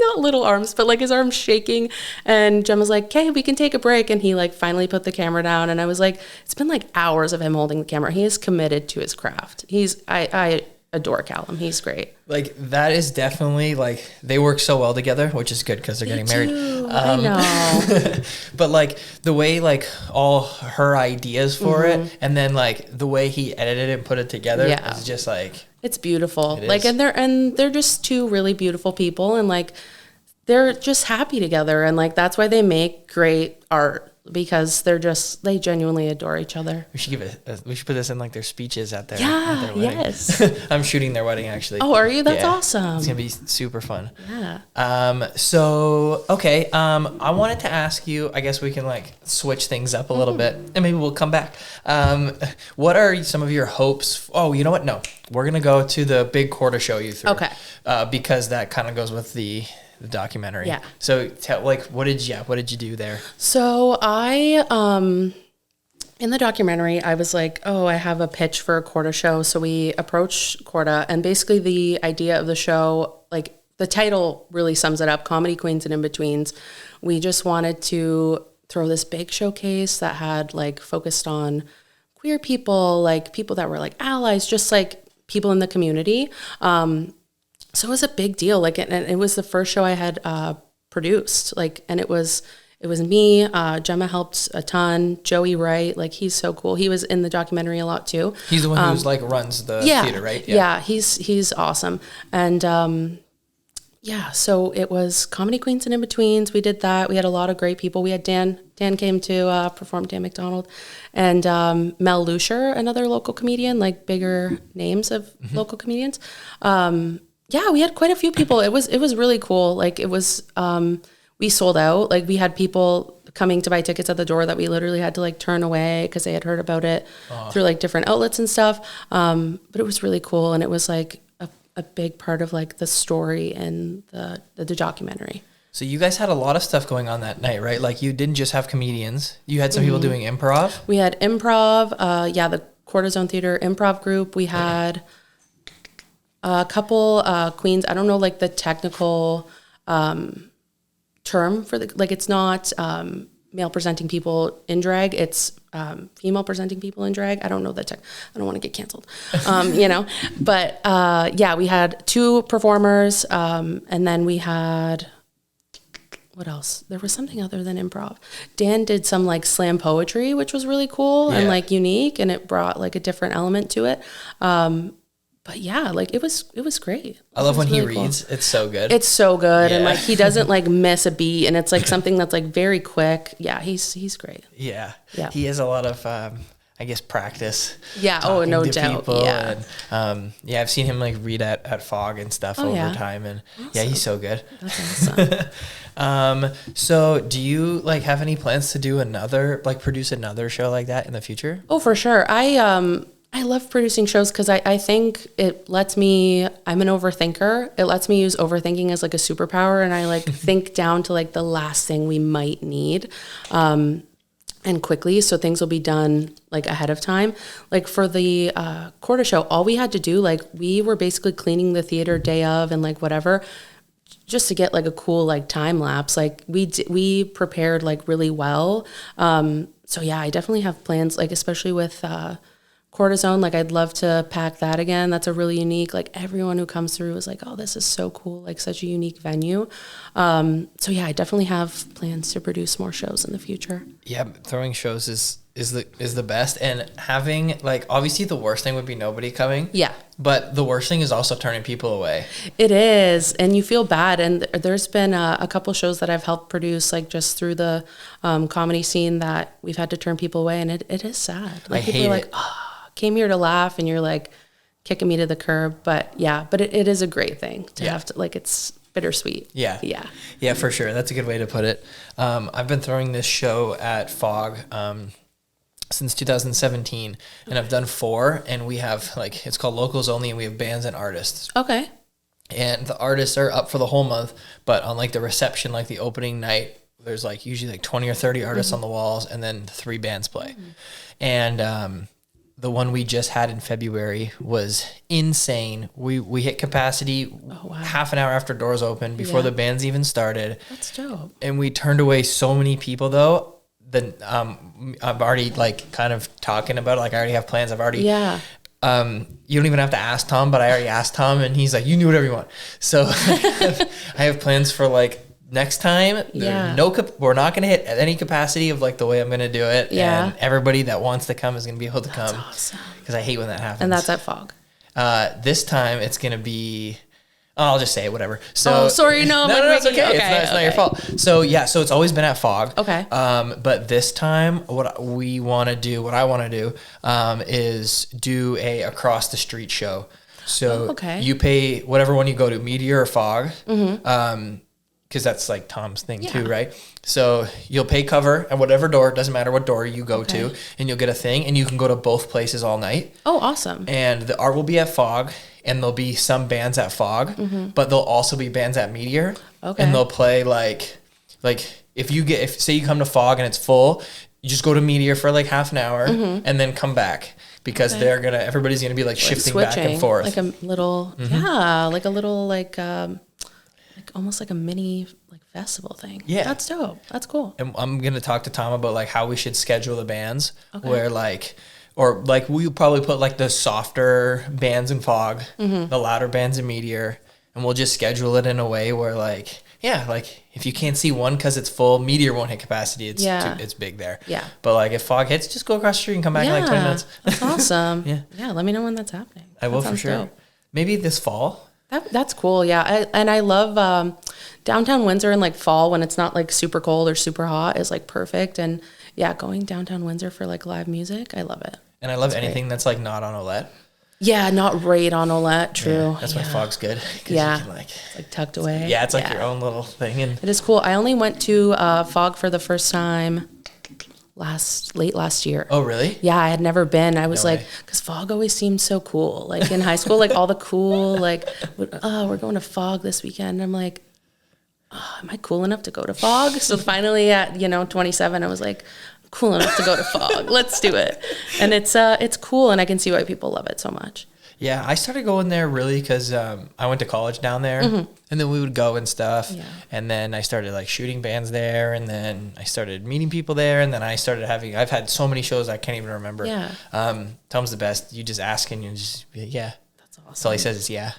not little arms, but like his arms shaking, and Jem was like, okay, we can take a break, and he like finally put the camera down, and I was like, it's been like hours of him holding the camera. He is committed to his craft. I adore Callum. He's great. Like that is definitely like they work so well together, which is good because they're getting married. I know. But like the way like all her ideas for it, and then like the way he edited it and put it together is just like it's beautiful. Like and they're just two really beautiful people, and like they're just happy together, and like that's why they make great art. Because they genuinely adore each other. We should we should put this in like their speeches at their wedding. Yes. I'm shooting their wedding actually. Oh, are you? That's awesome. It's gonna be super fun. Yeah. So okay. I wanted to ask you. I guess we can like switch things up a little bit, and maybe we'll come back. What are some of your hopes? Oh, you know what? No, we're gonna go to the big quarter show you threw. Okay. Because that kind of goes with the documentary. Yeah. So what did you do there? So I in the documentary I was like, oh, I have a pitch for a Corda show. So we approached Corda, and basically the idea of the show, like the title really sums it up, Comedy Queens and In-Betweens. We just wanted to throw this big showcase that had like focused on queer people, like people that were like allies, just like people in the community. So it was a big deal. Like, and it was the first show I had produced. Like, and it was me. Gemma helped a ton. Joey Wright, like he's so cool. He was in the documentary a lot too. He's the one who's like runs the theater, right? Yeah, he's awesome. And so it was Comedy Queens and In-Betweens. We did that. We had a lot of great people. We had Dan came to perform, Dan McDonald, and Mel Lucier, another local comedian, like bigger names of local comedians. Yeah, we had quite a few people. It was really cool. Like it was, we sold out. Like we had people coming to buy tickets at the door that we literally had to like turn away because they had heard about it through like different outlets and stuff. But it was really cool. And it was like a big part of like the story and the documentary. So you guys had a lot of stuff going on that night, right? Like you didn't just have comedians. You had some people doing improv. We had improv. The Cortisone Theater improv group. We had a couple queens. I don't know like the technical term for it's not male presenting people in drag. It's female presenting people in drag. I don't know I don't want to get canceled, But we had 2 performers, and then we had. What else? There was something other than improv. Dan did some like slam poetry, which was really cool and like unique, and it brought like a different element to it. But yeah, like it was great. I love when he reads. It's so good. It's so good. Yeah. And like he doesn't like miss a beat, and it's like something that's like very quick. Yeah, he's great. Yeah. He has a lot of I guess practice. Yeah. Oh, no doubt. Yeah. And, I've seen him like read at Fog and stuff over time, and awesome. He's so good. That's awesome. So do you like have any plans to do produce another show like that in the future? Oh, for sure. I love producing shows because I think it lets me, I'm an overthinker. It lets me use overthinking as like a superpower, and I like think down to like the last thing we might need. And quickly, so things will be done like ahead of time. Like for the quarter show, all we had to do, like we were basically cleaning the theater day of and like whatever, just to get like a cool like time lapse. Like we prepared like really well. So yeah, I definitely have plans, like especially with Cortisone. Like I'd love to pack that again. That's a really unique, like everyone who comes through is like, oh, this is so cool, like such a unique venue. So yeah, I definitely have plans to produce more shows in the future. Yeah, throwing shows is the best, and having like, obviously the worst thing would be nobody coming. Yeah. But the worst thing is also turning people away. It is, and you feel bad. And there's been a couple shows that I've helped produce, like just through the comedy scene, that we've had to turn people away, and it is sad. Like people are like, oh, came here to laugh, and you're like kicking me to the curb. But yeah, it is a great thing to have to, like, it's bittersweet. Yeah, for sure. That's a good way to put it. I've been throwing this show at Fog since 2017, and I've done 4, and we have like, it's called Locals Only, and we have bands and artists. Okay. And the artists are up for the whole month, but on like the reception, like the opening night, there's like usually like 20 or 30 artists on the walls, and then 3 bands play. And the one we just had in February was insane. We hit capacity half an hour after doors opened, before the bands even started. That's dope. And we turned away so many people though. That I've already like kind of talking about it. Like I already have plans. I've already you don't even have to ask Tom, but I already asked Tom, and he's like, you can do whatever you want. So I have plans for like next time. We're not going to hit any capacity of like the way I'm going to do it. And everybody that wants to come is going to be able to come. Awesome. Because I hate when that happens. And that's at Fog. This time it's going to be, I'll just say it, whatever. So, sorry, no, it's okay. It's not your fault. So so it's always been at Fog. Okay. But this time, what I want to do, is do a across the street show. So you pay whatever one you go to, Meteor or Fog. Because that's like Tom's thing too, right? So you'll pay cover at whatever door, doesn't matter what door you go to, and you'll get a thing, and you can go to both places all night. Oh, awesome. And the art will be at Fog, and there'll be some bands at Fog, but there'll also be bands at Meteor. Okay. And they'll play like if say you come to Fog and it's full, you just go to Meteor for like half an hour and then come back. Because everybody's gonna be like shifting back and forth. Like a little, like almost like a mini like festival thing. Yeah. That's dope. That's cool. And I'm going to talk to Tom about like how we should schedule the bands where like, or like we'll probably put like the softer bands in Fog, the louder bands in Meteor, and we'll just schedule it in a way where like, like if you can't see one because it's full, Meteor won't hit capacity. It's big there. Yeah. But like if Fog hits, just go across the street and come back in like 20 minutes. That's awesome. Yeah. Let me know when that's happening. I will for sure. Dope. Maybe this fall. That's cool. Yeah. And I love downtown Windsor in like fall when it's not like super cold or super hot is like perfect. And yeah, going downtown Windsor for like live music, I love it. And I love anything that's like not on OLED. Yeah, not right on Olette. True. Yeah, that's why fog's good. Yeah. You can, like, it's like tucked away. Yeah, it's like your own little thing. And it is cool. I only went to fog for the first time late last year. Oh, really? Yeah, I had never been. I was No like, way. because fog always seemed so cool. Like in high school, like all the cool, like, oh, we're going to fog this weekend. I'm like, oh, am I cool enough to go to fog? So finally at, 27, I was like, cool enough to go to fog. Let's do it. And it's cool, and I can see why people love it so much. Yeah, I started going there really because I went to college down there, and then we would go and stuff. Yeah. And then I started like shooting bands there, and then I started meeting people there, and then I started I've had so many shows I can't even remember. Yeah. Tom's the best. You just ask and you just be like, yeah. That's awesome. That's all he says is yeah.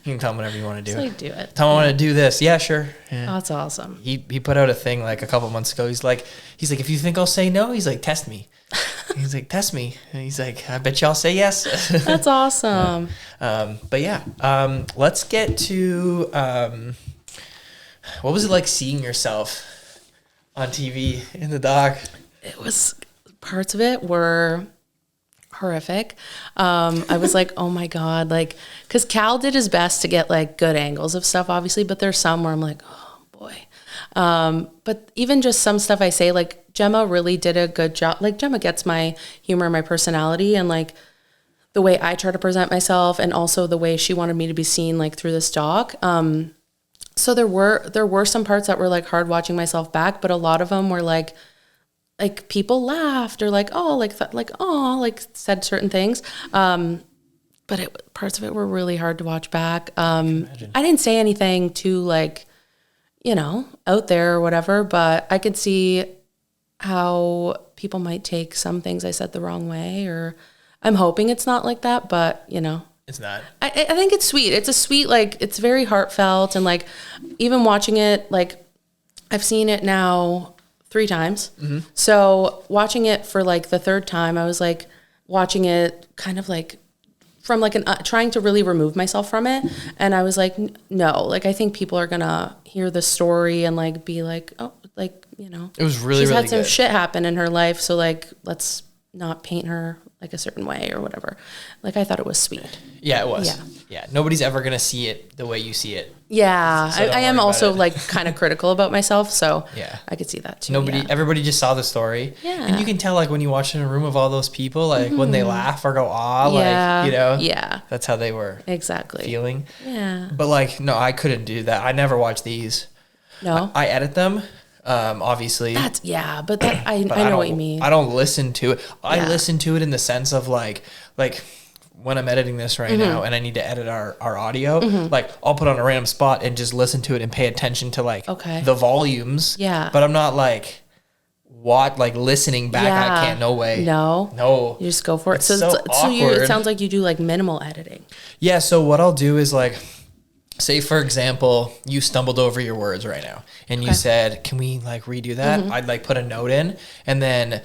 You can tell him whatever you want to do. It's like, do it. Tom, I want to do this. Yeah, sure. Yeah. Oh, that's awesome. He put out a thing like a couple months ago. He's like, if you think I'll say no, he's like, test me. He's like, test me. And he's like, I bet you I'll say yes. That's awesome. But yeah, let's get to what was it like seeing yourself on TV in the doc? It was, parts of it were horrific. I was like, oh my God, like, because Cal did his best to get like good angles of stuff, obviously, but there's some where I'm like, oh boy. But even just some stuff I say, like Gemma really did a good job. Like Gemma gets my humor, my personality, and like the way I try to present myself, and also the way she wanted me to be seen, like through this doc. So there were some parts that were like hard watching myself back, but a lot of them were like people laughed or like, oh, like said certain things. But parts of it were really hard to watch back. I didn't say anything too like, out there or whatever, but I could see how people might take some things I said the wrong way, or I'm hoping it's not like that, but It's not. I think it's sweet. It's a sweet, like, it's very heartfelt, and like even watching it, like I've seen it now 3 times. Mm-hmm. So watching it for like the 3rd time, I was like watching it kind of like from like trying to really remove myself from it. And I was like, no, like I think people are gonna hear the story and like be like, oh, like, it was really, she's really had some good. shit happen in her life. So like, let's not paint her like a certain way or whatever. Like I thought it was sweet. Yeah, it was. Yeah. Nobody's ever going to see it the way you see it. Yeah. So I am also like kind of critical about myself. So yeah, I could see that too. Everybody just saw the story. Yeah. And you can tell like when you watch in a room of all those people, like when they laugh or go, ah, like, Yeah. that's how they were exactly feeling. Yeah. But like, no, I couldn't do that. I never watch these. No. I edit them. Obviously. But I know what you mean. I don't listen to it. I listen to it in the sense of like when I'm editing this right now and I need to edit our audio, like I'll put on a random spot and just listen to it and pay attention to like the volumes. Yeah. But I'm not like listening back. I can't. No way. No. You just go for it. It's so awkward. It sounds like you do like minimal editing. Yeah. So what I'll do is like, say, for example, you stumbled over your words right now and you said, can we like redo that? I'd like put a note in, and then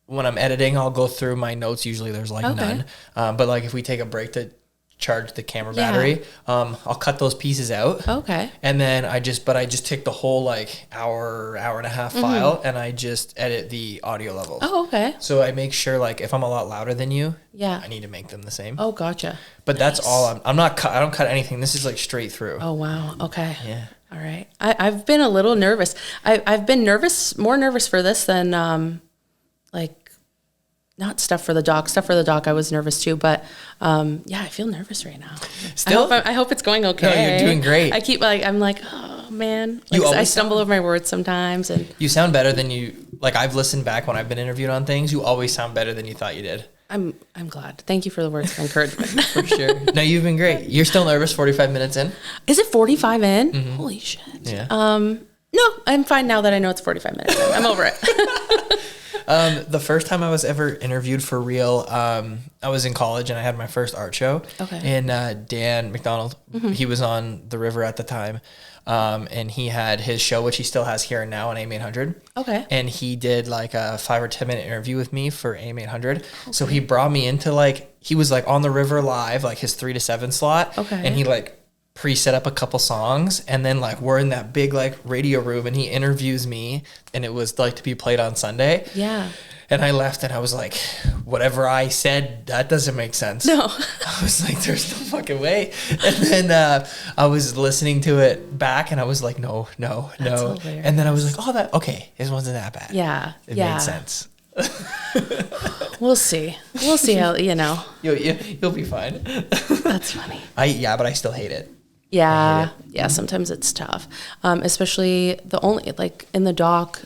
when I'm editing, I'll go through my notes. Usually there's like none. But like if we take a break to charge the camera battery, I'll cut those pieces out. Okay. And then I just take the whole like hour and a half file and I just edit the audio levels. Oh, okay. So I make sure like if I'm a lot louder than you, I need to make them the same. Oh, gotcha. But that's all I don't cut anything. This is like straight through. Oh, wow. Okay. Yeah. All right. I've been a little nervous. I've been more nervous for this than like not stuff for the doc. Stuff for the doc, I was nervous too. But I feel nervous right now. Still? I hope it's going okay. No, you're doing great. I keep like, I'm like, oh man. Like, I stumble over my words sometimes. And you sound better than you, like I've listened back when I've been interviewed on things. You always sound better than you thought you did. I'm glad. Thank you for the words of encouragement. For sure. No, you've been great. You're still nervous 45 minutes in? Is it 45 in? Mm-hmm. Holy shit. Yeah. No, I'm fine now that I know it's 45 minutes in. I'm over it. The first time I was ever interviewed for real, I was in college and I had my first art show. Okay. And Dan McDonald, he was on The River at the time. And he had his show, which he still has here and now on AIM 800. Okay. And he did like a 5 or 10 minute interview with me for AIM 800. Okay. So he brought me into like, he was like on The River live, like his 3 to 7 slot. Okay. And he like pre-set up a couple songs, and then like we're in that big like radio room, and he interviews me, and it was like to be played on Sunday. Yeah. And I left, and I was like, whatever I said, that doesn't make sense. No. I was like, there's no fucking way. And then I was listening to it back, and I was like, no. Hilarious. And then I was like, it wasn't that bad. Yeah. It made sense. We'll see how, You'll be fine. That's funny. But I still hate it. Yeah. Yeah. Sometimes it's tough. Especially in the doc,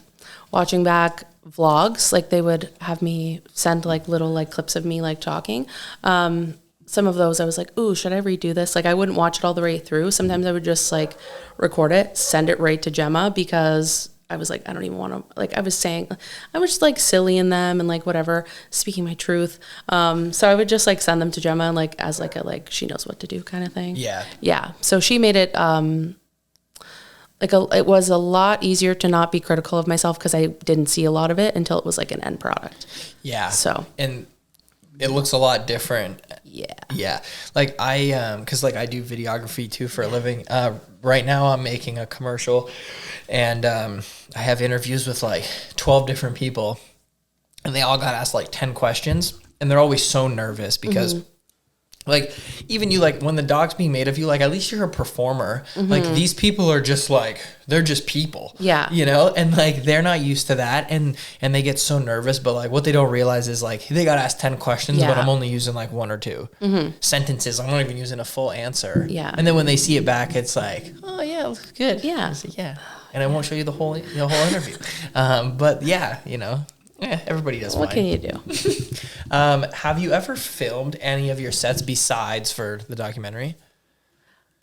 watching back vlogs, like they would have me send like little like clips of me like talking. Some of those I was like, ooh, should I redo this? Like I wouldn't watch it all the way through. Sometimes I would just like record it, send it right to Gemma, because I was like, I don't even want to, like I was saying, I was just like silly in them and like whatever, speaking my truth. So I would just like send them to Gemma and like as like a like she knows what to do kind of thing. Yeah. Yeah. So she made it it was a lot easier to not be critical of myself because I didn't see a lot of it until it was like an end product. Yeah. So. And it looks a lot different. Yeah. Yeah. Like cause like I do videography too for a living. Right now I'm making a commercial, and I have interviews with like 12 different people, and they all got asked like 10 questions, and they're always so nervous because like, even you, like, when the doc's being made of you, like, at least you're a performer. Like, these people are just, like, they're just people. Yeah. You know? And, like, they're not used to that, and they get so nervous. But, like, what they don't realize is, like, they got asked 10 questions, but I'm only using, like, 1 or 2 sentences. I'm not even using a full answer. Yeah. And then when they see it back, it's like, oh, yeah, it looks good. Yeah. It's like, yeah. And I won't show you the whole interview. But, yeah, everybody does fine. What can you do? Have you ever filmed any of your sets besides for the documentary?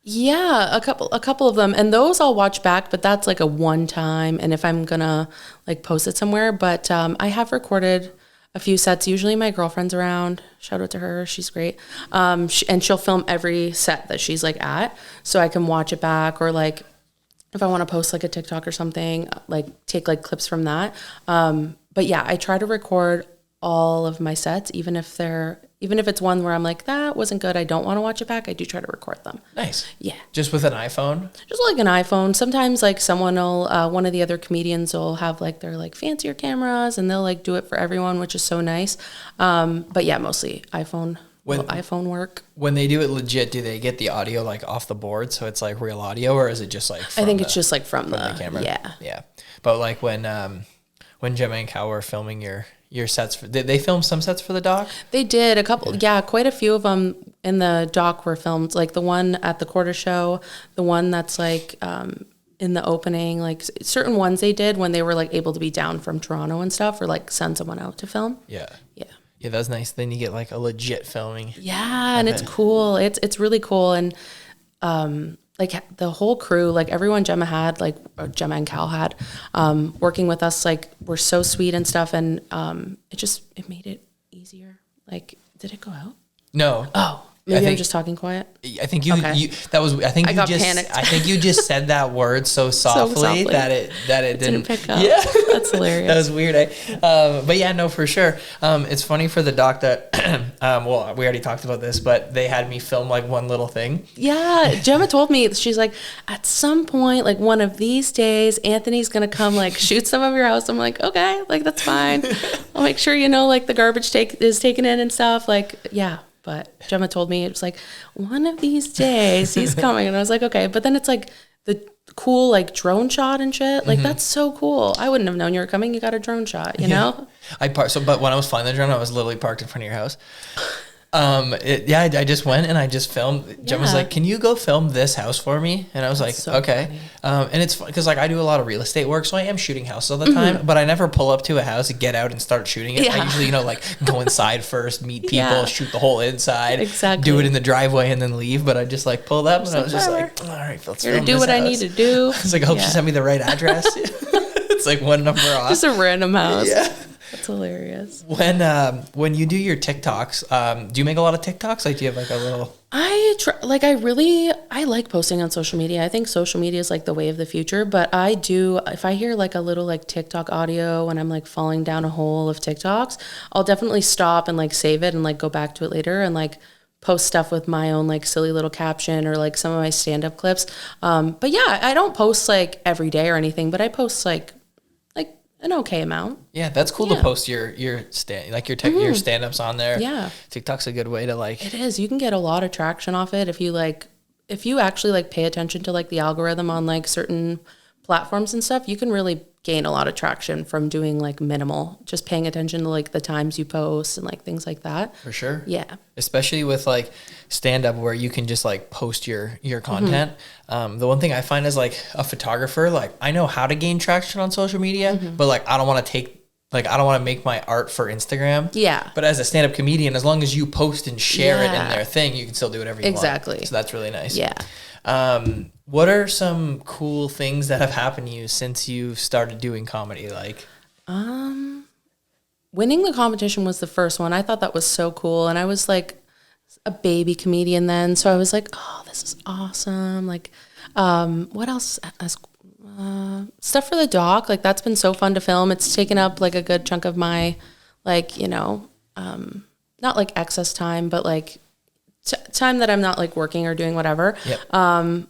Yeah, a couple of them, and those I'll watch back, but that's like a one time, and if I'm gonna like post it somewhere. But I have recorded a few sets. Usually my girlfriend's around. Shout out to her, she's great. And she'll film every set that she's like at, so I can watch it back, or like if I want to post like a TikTok or something, like take like clips from that. But yeah, I try to record all of my sets, even if it's one where I'm like, that wasn't good, I don't want to watch it back, I do try to record them. Nice. Yeah. Just with an iPhone? Just like an iPhone. Sometimes like someone will, one of the other comedians will have like their like fancier cameras, and they'll like do it for everyone, which is so nice. But yeah, mostly iPhone. iPhone work. When they do it legit, do they get the audio like off the board, so it's like real audio, or is it just like I think it's just like from the camera. Yeah. But like when Gemma and Cal were filming your sets, did they film some sets for the doc? They did a couple. Yeah, quite a few of them in the doc were filmed. Like the one at the quarter show, the one that's like in the opening, like certain ones they did when they were like able to be down from Toronto and stuff, or like send someone out to film. Yeah, that's nice. Then you get like a legit filming. Yeah, and it's cool. It's really cool, and like the whole crew, like everyone Gemma and Cal had, working with us, like were so sweet and stuff. And it made it easier. Like, did it go out? No. Oh, maybe I'm just talking quiet. I think I think you just said that word so softly, that it didn't pick up. Yeah. That's hilarious. That was weird. But yeah, no, for sure. It's funny for the doc that, well, we already talked about this, but they had me film like one little thing. Yeah. Gemma told me, she's like, at some point, like one of these days, Anthony's going to come like shoot some of your house. I'm like, okay, like that's fine. I'll make sure, like the garbage is taken in and stuff. Like, yeah. But Gemma told me, it was like, one of these days he's coming. And I was like, okay. But then it's like the cool like drone shot and shit. Like, that's so cool. I wouldn't have known you were coming. You got a drone shot, you know? But when I was flying the drone, I was literally parked in front of your house. I just went and I just filmed. Jem was like, can you go film this house for me? And I was like, so okay. And it's fun because like I do a lot of real estate work, so I am shooting houses all the time, but I never pull up to a house, get out and start shooting it. I usually, like go inside first, meet people, shoot the whole inside, do it in the driveway and then leave. But I just like pulled up and I was just like, all right, let's film this do what I need to do. I was like, I hope you send me the right address. It's like one number off. Just a random house. Yeah. That's hilarious. When you do your TikToks, do you make a lot of TikToks? Like, do you have like a little? I like posting on social media. I think social media is like the way of the future. But I do, if I hear like a little like TikTok audio and I'm like falling down a hole of TikToks, I'll definitely stop and like save it and like go back to it later and like post stuff with my own like silly little caption or like some of my stand-up clips. But yeah, I don't post like every day or anything, but I post like an okay amount. Yeah, that's cool to post your stand-ups on there. Yeah. TikTok's a good way to like. It is. You can get a lot of traction off it if you actually like pay attention to like the algorithm on like certain platforms and stuff. You can really gain a lot of traction from doing like minimal, just paying attention to like the times you post and like things like that. For sure. Yeah. Especially with like stand up where you can just like post your content. The one thing I find is like a photographer, like I know how to gain traction on social media, but like I don't want to make my art for Instagram. Yeah. But as a stand up comedian, as long as you post and share it in their thing, you can still do whatever you want. Exactly. So that's really nice. Yeah. What are some cool things that have happened to you since you started doing comedy? Like, winning the competition was the first one. I thought that was so cool. And I was like a baby comedian then. So I was like, oh, this is awesome. Like, what else? Stuff for the doc. Like that's been so fun to film. It's taken up like a good chunk of my, like, not like excess time, but like time that I'm not like working or doing whatever,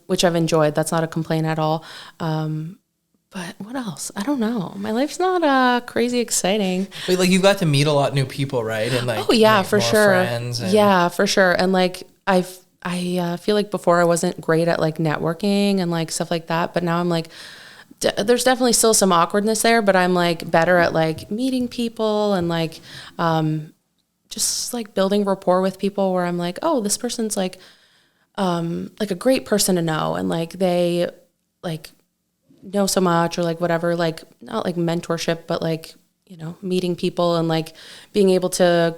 which I've enjoyed. That's not a complaint at all. But what else? I don't know. My life's not crazy exciting. But like you got to meet a lot of new people, right? And like, oh yeah, for sure. Yeah, for sure. And like I feel like before I wasn't great at like networking and like stuff like that, but now I'm like, there's definitely still some awkwardness there, but I'm like better at like meeting people and like just like building rapport with people where I'm like, oh, this person's like a great person to know, and like they like know so much or like whatever, like not like mentorship, but like, meeting people and like being able to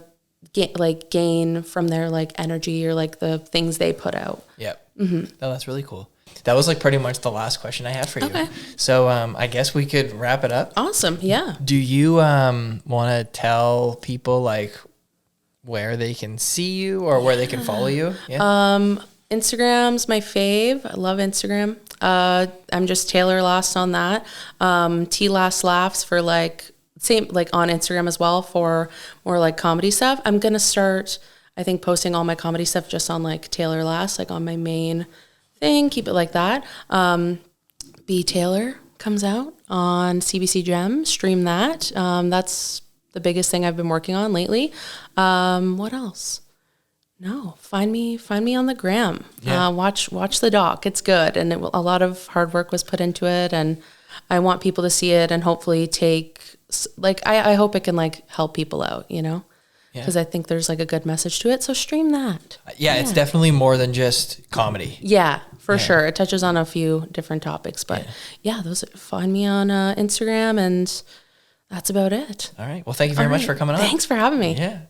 gain from their like energy or like the things they put out. Yeah. No, that's really cool. That was like pretty much the last question I had for you. Okay. So I guess we could wrap it up. Awesome. Yeah. Do you want to tell people like where they can see you or where they can follow you? Yeah. Instagram's my fave. I love Instagram. I'm just Taylor Last on that. T Last Laughs for like same like on Instagram as well for more like comedy stuff. I'm gonna start, I think, posting all my comedy stuff just on like Taylor Last, like on my main thing. Keep it like that. B Taylor comes out on CBC Gem. Stream that. That's the biggest thing I've been working on lately. What else? No, find me on the gram. Yeah. Watch the doc. It's good, and a lot of hard work was put into it, and I want people to see it and hopefully take like I hope it can like help people out, because I think there's like a good message to it. So stream that. Yeah, it's definitely more than just comedy. Yeah, for sure. It touches on a few different topics, but find me on Instagram, and that's about it. All right. Well, thank you very much for coming on. Thanks for having me. Yeah.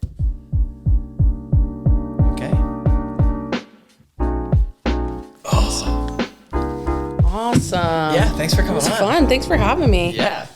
Awesome. Yeah, thanks for coming on. It was fun. Thanks for having me. Yeah.